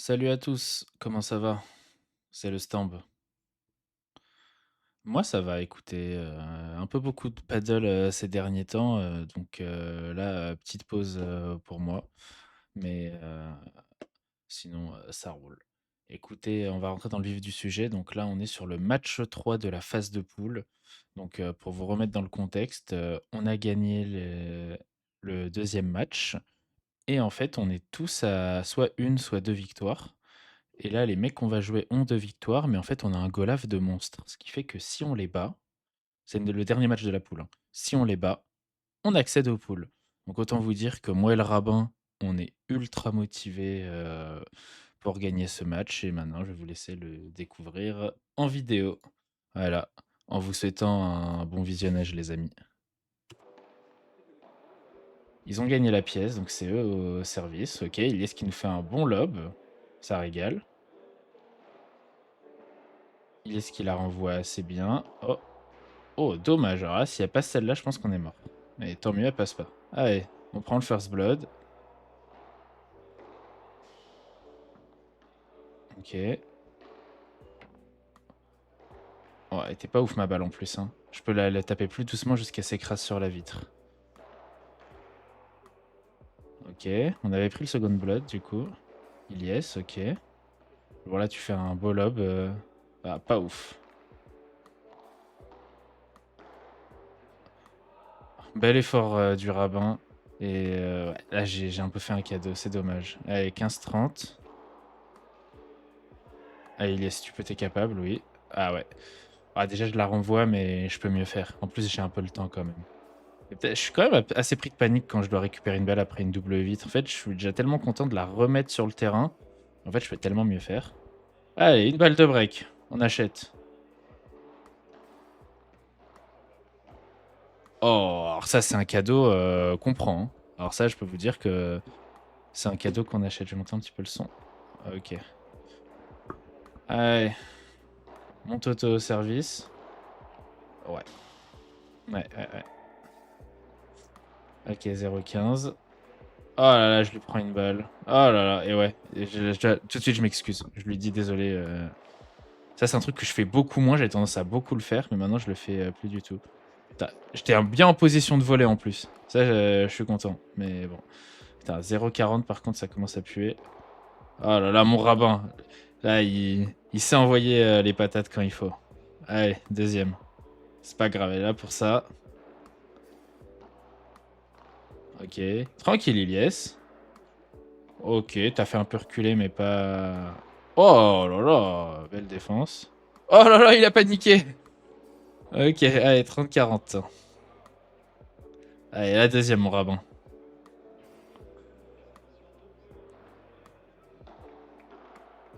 Salut à tous, comment ça va? C'est le Stamb. Moi ça va, écoutez, un peu beaucoup de paddle, ces derniers temps, là, petite pause, pour moi, mais sinon, ça roule. Écoutez, on va rentrer dans le vif du sujet, donc là, on est sur le match 3 de la phase de poule. Pour vous remettre dans le contexte, on a gagné le 2e match et en fait, on est tous à soit une soit 2 victoires. Et là, les mecs qu'on va jouer ont 2 victoires, mais en fait, on a un goal de monstre. Ce qui fait que si on les bat, c'est le dernier match de la poule, hein. Si on les bat, on accède aux poules. Donc autant vous dire que moi et le rabbin, on est ultra motivés, pour gagner ce match et maintenant je vais vous laisser le découvrir en vidéo. Voilà, en vous souhaitant un bon visionnage les amis. Ils ont gagné la pièce, donc c'est eux au service. OK, Ilyes qui nous fait un bon lob, ça régale. Ilyes qui la renvoie assez bien. Oh! Oh, dommage. Alors là, si elle passe celle-là, je pense qu'on est mort. Mais tant mieux, elle passe pas. Allez, on prend le first blood. OK. Oh, elle était pas ouf ma balle en plus, hein. Je peux la taper plus doucement jusqu'à s'écrase sur la vitre. OK. On avait pris le second blood du coup. Ilyes, OK. Bon là, tu fais un beau lob. Ah, pas ouf. Bel effort du rabbin. Et ouais, là, j'ai un peu fait un cadeau, c'est dommage. Allez, 15-30. Allez, Ilyes, tu peux, t'es capable, oui. Ah ouais. Ah, déjà, je la renvoie, mais je peux mieux faire. En plus, j'ai un peu le temps quand même. Je suis quand même assez pris de panique quand je dois récupérer une balle après une double vitre. En fait, je suis déjà tellement content de la remettre sur le terrain. En fait, je peux tellement mieux faire. Allez, une balle de break. On achète. Oh, alors ça, c'est un cadeau qu'on prend, hein. Alors ça, je peux vous dire que c'est un cadeau qu'on achète. Je vais monter un petit peu le son. Ok. Allez, mon Toto au service. Ouais. Ouais, ouais, ouais. Ok, 0,15. Oh là là, je lui prends une balle. Oh là là, et ouais. Et tout de suite, je m'excuse. Je lui dis désolé. Ça, c'est un truc que je fais beaucoup moins. J'avais tendance à beaucoup le faire, mais maintenant, je le fais plus du tout. Putain, j'étais bien en position de voler en plus. Ça, je suis content. Mais bon. Putain, 0,40 par contre, ça commence à puer. Oh là là, mon rabbin. Là, il sait envoyer les patates quand il faut. Allez, deuxième. C'est pas grave, elle est là pour ça. Ok. Tranquille, Ilyes. Ok, t'as fait un peu reculer, mais pas... Oh là là, belle défense. Oh là là, il a paniqué. Ok, allez, 30-40. Allez, la deuxième, mon rabbin.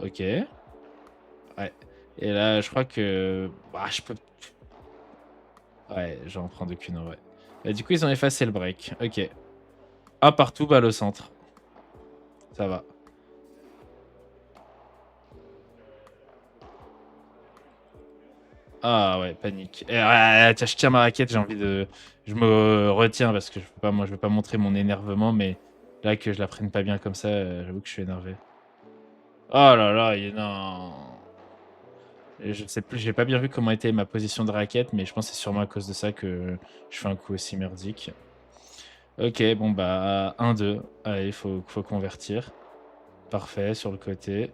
Ok. Ouais. Et là, je crois que... Bah, je peux... Ouais, j'en prends aucune en vrai. Et du coup, ils ont effacé le break. Ok. Un partout, balle au centre. Ça va. Ah ouais, panique. Et, tiens, je tiens ma raquette, j'ai envie de... Je me retiens parce que je peux pas, moi, je veux pas montrer mon énervement, mais là, que je la prenne pas bien comme ça, j'avoue que je suis énervé. Oh là là, non. Et je sais plus, j'ai pas bien vu comment était ma position de raquette, mais je pense que c'est sûrement à cause de ça que je fais un coup aussi merdique. Ok, bon bah 1-2. Allez, faut convertir. Parfait, sur le côté.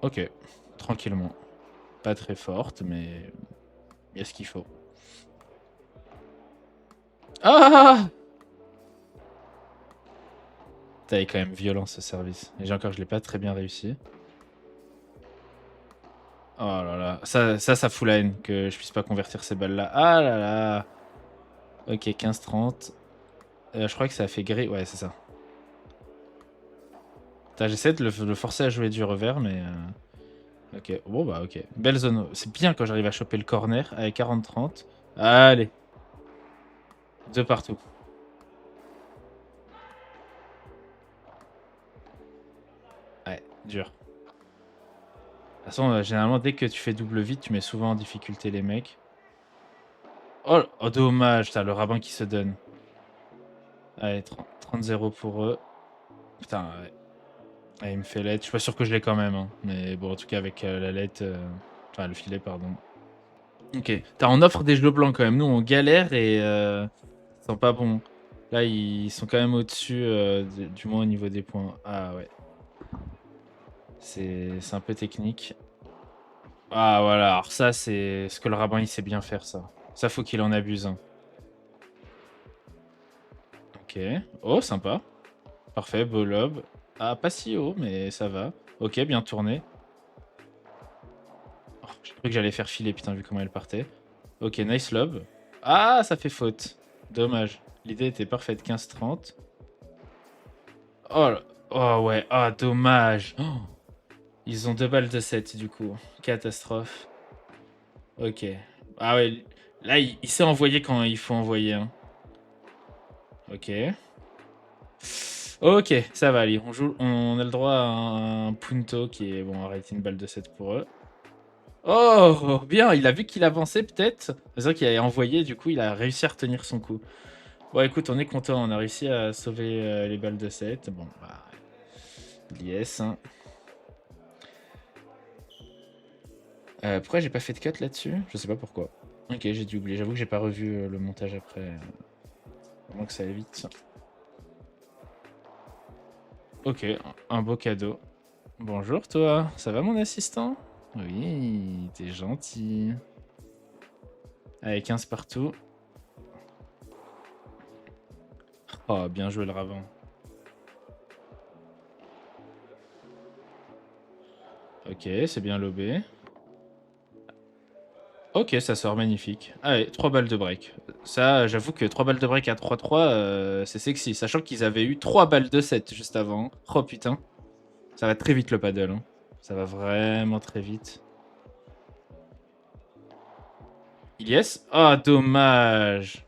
Ok, tranquillement. Pas très forte, mais il y a ce qu'il faut. Ah! Putain, il est quand même violent ce service. Et j'ai encore, je l'ai pas très bien réussi. Oh là là, ça fout la haine que je puisse pas convertir ces balles-là. Ah là là. Ok, 15-30. Je crois que ça a fait gris. Ouais, c'est ça. J'essaie de le forcer à jouer du revers, mais... Ok, bon bah ok. Belle zone. C'est bien quand j'arrive à choper le corner. Allez, 40-30. Allez. Deux partout. Ouais, dur. De toute façon, généralement, dès que tu fais double vite, tu mets souvent en difficulté les mecs. Oh, oh dommage, t'as le rabbin qui se donne. Allez, 30-0 pour eux. Putain, ouais. Ah, il me fait l'aide. Je suis pas sûr que je l'ai quand même, hein. Mais bon, en tout cas, avec la lettre. Enfin, le filet, pardon. Ok. T'as en offre des jeux blancs quand même. Nous, on galère et ils sont pas bons. Là, ils sont quand même au-dessus, du moins au niveau des points. Ah ouais. C'est un peu technique. Ah voilà, alors ça, c'est ce que le rabbin, il sait bien faire, ça. Ça, faut qu'il en abuse, hein. Ok. Oh, sympa. Parfait, beau lob. Ah, pas si haut, mais ça va. Ok, bien tourné. Oh, j'ai cru que j'allais faire filer, putain, vu comment elle partait. Ok, nice lob. Ah, ça fait faute. Dommage. L'idée était parfaite, 15-30. Oh, oh ouais, ah, dommage. Oh, ils ont 2 balles de 7, du coup. Catastrophe. Ok. Ah ouais, là, il sait envoyer quand il faut envoyer, hein. Ok. Ok, ça va aller. On a le droit à un punto qui est bon, arrêter une balle de 7 pour eux. Oh, bien, il a vu qu'il avançait peut-être. C'est vrai qu'il a envoyé, du coup, il a réussi à retenir son coup. Bon, écoute, on est content, on a réussi à sauver les balles de 7. Bon, bah, yes, hein. Pourquoi j'ai pas fait de cut là-dessus? Je sais pas pourquoi. Ok, j'ai dû oublier. J'avoue que j'ai pas revu le montage après. À moins que ça aille vite. Ok, un beau cadeau. Bonjour toi, ça va mon assistant? Oui, t'es gentil. Allez, 15 partout. Oh, bien joué le ravin. Ok, c'est bien lobé. Ok, ça sort magnifique. Allez, 3 balles de break. Ça, j'avoue que 3 balles de break à 3-3, c'est sexy. Sachant qu'ils avaient eu 3 balles de 7 juste avant. Oh putain. Ça va très vite le paddle, hein. Ça va vraiment très vite. Yes. Oh, dommage.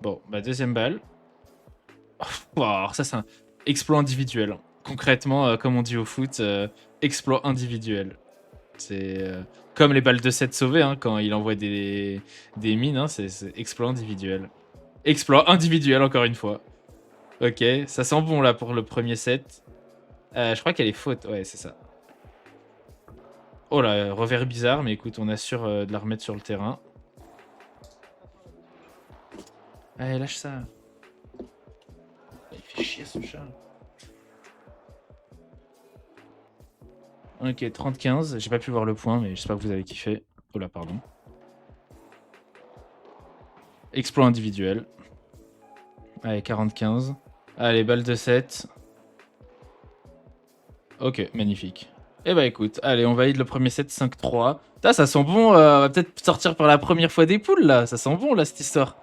Bon, bah deuxième balle. Oh, alors ça, c'est un exploit individuel, hein. Concrètement, comme on dit au foot, exploit individuel. C'est comme les balles de 7 sauvées, hein, quand il envoie des mines, hein, c'est exploit individuel. Exploit individuel, encore une fois. Ok, ça sent bon là pour le premier set. Je crois qu'elle est faute, ouais, c'est ça. Oh là, revers bizarre, mais écoute, on assure de la remettre sur le terrain. Allez, lâche ça. Il fait chier ce chat. Ok, 30-15. J'ai pas pu voir le point, mais j'espère que vous avez kiffé. Oh là, pardon. Exploit individuel. Allez, 40-15. Allez, balle de 7. Ok, magnifique. Eh bah écoute, allez, on valide le premier set 5-3. Ça sent bon, on va peut-être sortir pour la première fois des poules là. Ça sent bon là cette histoire.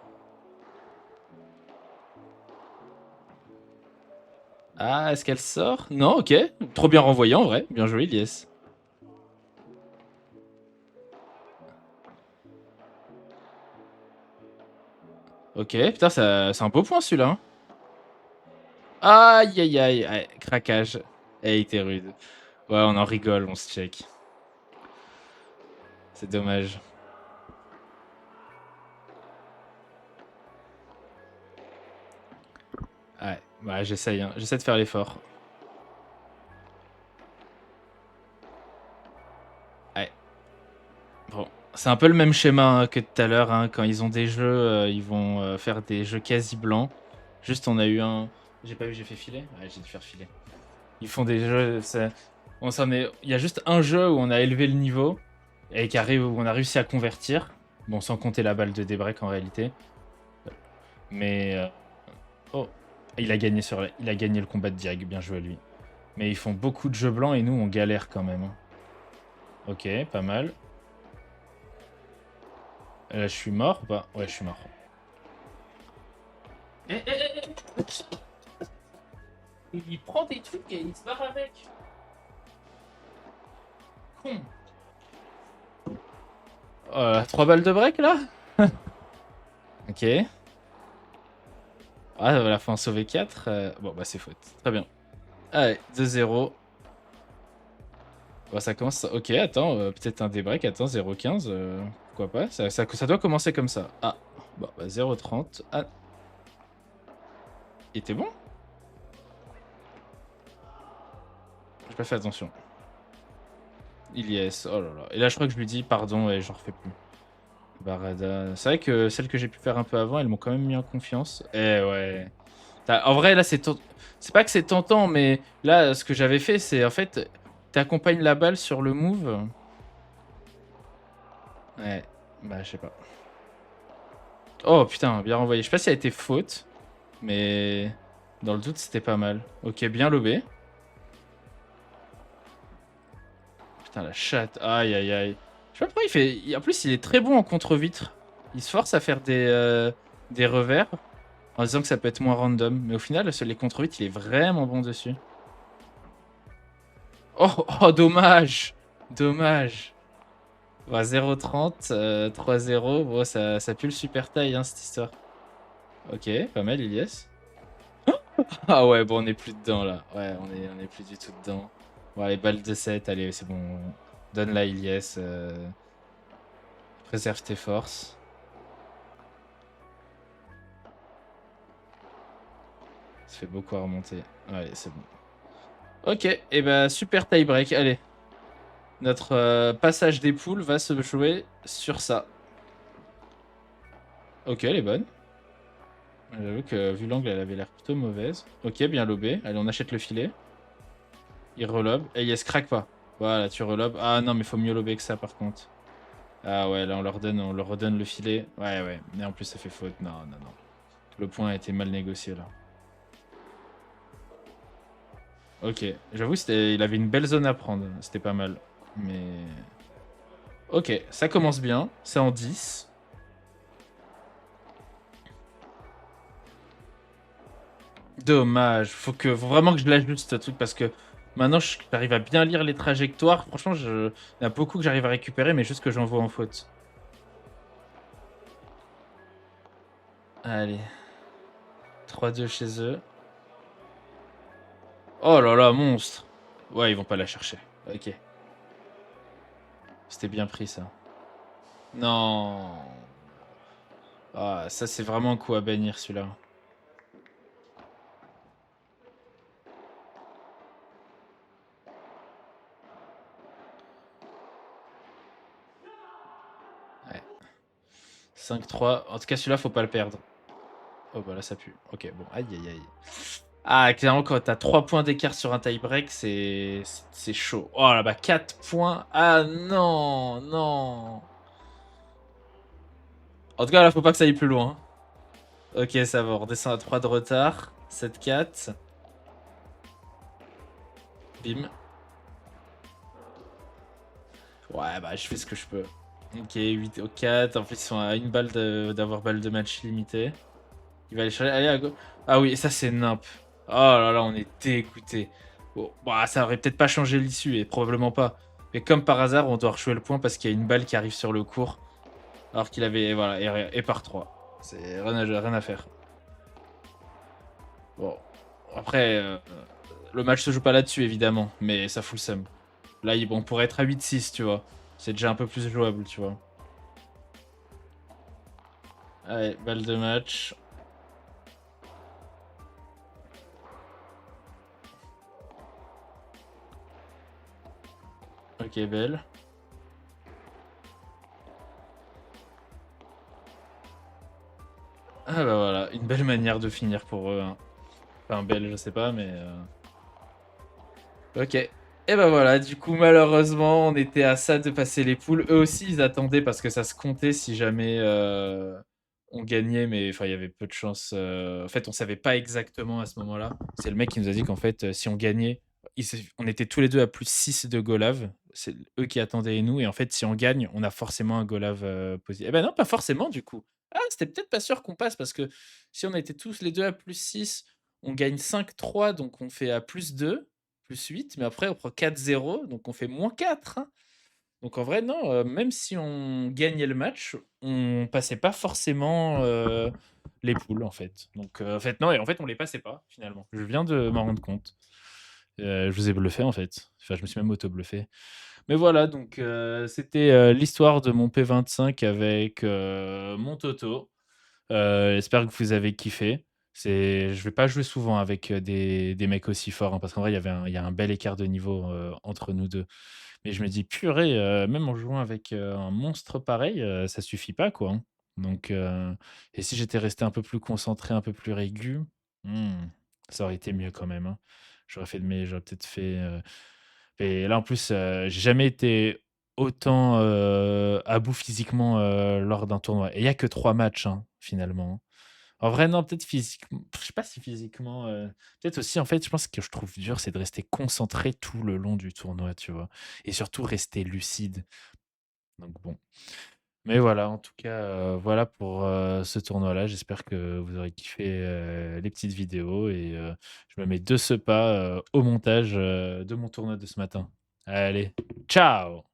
Ah, est-ce qu'elle sort? Non, ok. Trop bien renvoyé en vrai. Bien joué, Lies. Ok, putain, c'est un beau point celui-là, hein. Aïe aïe aïe, ouais, craquage. Eh, il était rude. Ouais, on en rigole, on se check. C'est dommage. Ouais, bah j'essaye, hein. J'essaie de faire l'effort. Ouais. Bon, c'est un peu le même schéma hein, que tout à l'heure, hein. Quand ils ont des jeux, ils vont faire des jeux quasi blancs. Juste, on a eu un. J'ai pas vu, j'ai fait filer? Ouais, j'ai dû faire filer. Ils font des jeux. On s'en est. Il y a juste un jeu où on a élevé le niveau et où on a réussi à convertir. Bon, sans compter la balle de débreak en réalité. Mais. Oh, il a gagné le combat de Diag, bien joué à lui. Mais ils font beaucoup de jeux blancs et nous on galère quand même, hein. Ok, pas mal. Là, je suis mort ou pas? Ouais, je suis mort. Il prend des trucs et il se barre avec. Con. 3 balles de break là? Ok. Ah, la fin sauver 4. Bon, bah c'est faute. Très bien. Allez, 2-0. Bah, ça commence. Ok, attends, peut-être un débreak. Attends, 0-15. Pourquoi pas? Ça doit commencer comme ça. Ah, bon, bah 0-30. Ah, il était bon? J'ai pas fait attention. Ilyes, oh là là. Et là, je crois que je lui dis pardon et j'en refais plus. Barada. C'est vrai que celles que j'ai pu faire un peu avant, elles m'ont quand même mis en confiance. Eh ouais. En vrai, là, c'est pas que c'est tentant, mais là, ce que j'avais fait, c'est en fait, t'accompagnes la balle sur le move. Ouais, bah, je sais pas. Oh putain, bien renvoyé. Je sais pas si ça a été faute, mais dans le doute, c'était pas mal. Ok, bien lobé. Putain, la chatte. Aïe, aïe, aïe. Je sais pas pourquoi il fait. En plus, il est très bon en contre-vitre. Il se force à faire des revers en disant que ça peut être moins random. Mais au final, sur les contre-vitres, il est vraiment bon dessus. Oh, oh, dommage. Dommage. Bah, 0,30, 3-0. Bon, ça pue le super taille, hein, cette histoire. Ok, pas mal, Ilyes. Ah ouais, bon, on est plus dedans, là. Ouais, on est plus du tout dedans. Bon, allez, balle de 7, allez, c'est bon. Donne-la, Ilyes. Préserve tes forces. Ça fait beaucoup à remonter. Allez, c'est bon. Ok, et bah, super tie break. Allez. Notre passage des poules va se jouer sur ça. Ok, elle est bonne. J'avoue que vu l'angle, elle avait l'air plutôt mauvaise. Ok, bien lobé. Allez, on achète le filet. Il relobe. Et yes, craque pas. Voilà, tu relobes. Ah non, mais faut mieux lober que ça par contre. Ah ouais, là on leur redonne le filet. Ouais, ouais. Et en plus, ça fait faute. Non, non, non. Le point a été mal négocié là. Ok, j'avoue, il avait une belle zone à prendre. C'était pas mal. Mais. Ok, ça commence bien. C'est en 10. Dommage. Faut vraiment que je l'ajuste ce truc parce que maintenant j'arrive à bien lire les trajectoires. Franchement, il y en a beaucoup que j'arrive à récupérer, mais juste que j'envoie en faute. Allez. 3-2 chez eux. Oh là là, monstre. Ouais, ils vont pas la chercher. Ok. C'était bien pris ça. Non. Ah, ça c'est vraiment un coup à bannir celui-là. Ouais. 5-3. En tout cas, celui-là, faut pas le perdre. Oh bah là, ça pue. Ok, bon. Aïe, aïe, aïe. Ah, clairement, quand t'as 3 points d'écart sur un tie-break, c'est chaud. Oh là bah, 4 points. Ah non, non. En tout cas, là, faut pas que ça aille plus loin. Ok, ça va. On redescend à 3 de retard. 7-4. Bim. Ouais, bah, je fais ce que je peux. Ok, 8 au 4. En plus, ils sont à une balle d'avoir balle de match limitée. Il va aller chercher. Allez, à gauche. Ah oui, ça, c'est nimp. Oh là là, on est dégoûté. Bon, bah, ça aurait peut-être pas changé l'issue, et probablement pas. Mais comme par hasard, on doit rejouer le point parce qu'il y a une balle qui arrive sur le court. Alors qu'il avait. Voilà, et par 3. C'est rien à faire. Bon. Après, le match se joue pas là-dessus, évidemment. Mais ça fout le seum. Là, on pourrait être à 8-6, tu vois. C'est déjà un peu plus jouable, tu vois. Allez, balle de match. Ok, belle. Ah bah voilà, une belle manière de finir pour eux, hein. Enfin, belle, je sais pas, mais... Ok. Et bah voilà, du coup, malheureusement, on était à ça de passer les poules. Eux aussi, ils attendaient parce que ça se comptait si jamais on gagnait, mais enfin, il y avait peu de chance. En fait, on savait pas exactement à ce moment-là. C'est le mec qui nous a dit qu'en fait, si on gagnait, on était tous les deux à plus 6 de Golave. C'est eux qui attendaient et nous. Et en fait, si on gagne, on a forcément un Golave positif. Eh ben non, pas forcément, du coup. Ah, c'était peut-être pas sûr qu'on passe parce que si on était tous les deux à plus 6, on gagne 5-3, donc on fait à plus 2 plus 8, mais après on prend 4-0, donc on fait moins 4, hein. Donc en vrai, non, même si on gagnait le match, on passait pas forcément les poules, en fait. Donc en fait, non, et en fait, on les passait pas, finalement. Je viens de m'en rendre compte. Je vous ai bluffé, en fait. Enfin, je me suis même auto-bluffé. Mais voilà, donc c'était l'histoire de mon P25 avec mon Toto. J'espère que vous avez kiffé. Je vais pas jouer souvent avec, des mecs aussi forts, hein, parce qu'en vrai, il y a un bel écart de niveau, entre nous 2. Mais je me dis: «Purée, même en jouant avec, un monstre pareil, ça suffit pas, quoi, hein». Donc et si j'étais resté un peu plus concentré, un peu plus réguë, mmh, ça aurait été mieux quand même, hein. J'aurais peut-être fait, et là, en plus, j'ai jamais été autant, à bout physiquement, lors d'un tournoi et il y a que 3 matchs, hein, finalement, hein. En vrai, non, peut-être physiquement, je sais pas si physiquement, peut-être aussi, en fait, je pense que je trouve dur, c'est de rester concentré tout le long du tournoi, tu vois? Et surtout rester lucide, donc bon. Mais voilà, en tout cas, voilà pour, ce tournoi-là. J'espère que vous aurez kiffé, les petites vidéos et je me mets de ce pas, au montage, de mon tournoi de ce matin. Allez, ciao!